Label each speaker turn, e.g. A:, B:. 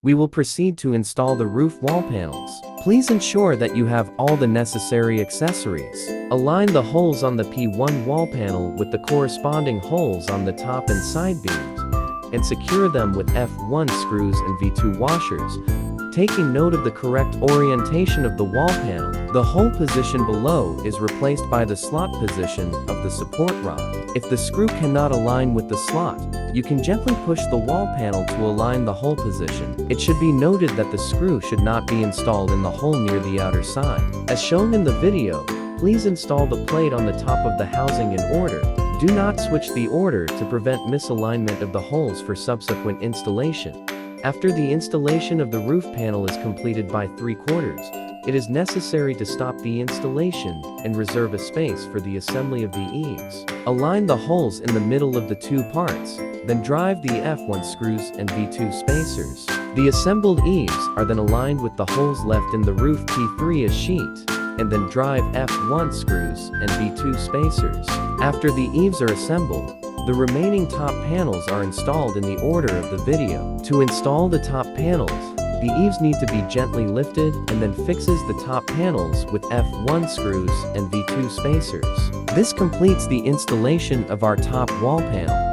A: We will proceed to install the roof wall panels. Please ensure that you have all the necessary accessories. Align the holes on the P1 wall panel with the corresponding holes on the top and side beams, and secure them with F1 screws and V2 washers. Taking note of the correct orientation of the wall panel, the hole position below is replaced by the slot position of the support rod. If the screw cannot align with the slot, you can gently push the wall panel to align the hole position. It should be noted that the screw should not be installed in the hole near the outer side. As shown in the video, please install the plate on the top of the housing in order. Do not switch the order to prevent misalignment of the holes for subsequent installation. After the installation of the roof panel is completed by 3/4, it is necessary to stop the installation and reserve a space for the assembly of the eaves. Align the holes in the middle of the two parts, then drive the F1 screws and V2 spacers. The assembled eaves are then aligned with the holes left in the roof P3 as sheet, and then drive F1 screws and V2 spacers. After the eaves are assembled, the remaining top panels are installed in the order of the video. To install the top panels, the eaves need to be gently lifted and then fixes the top panels with F1 screws and V2 spacers. This completes the installation of our top wall panel.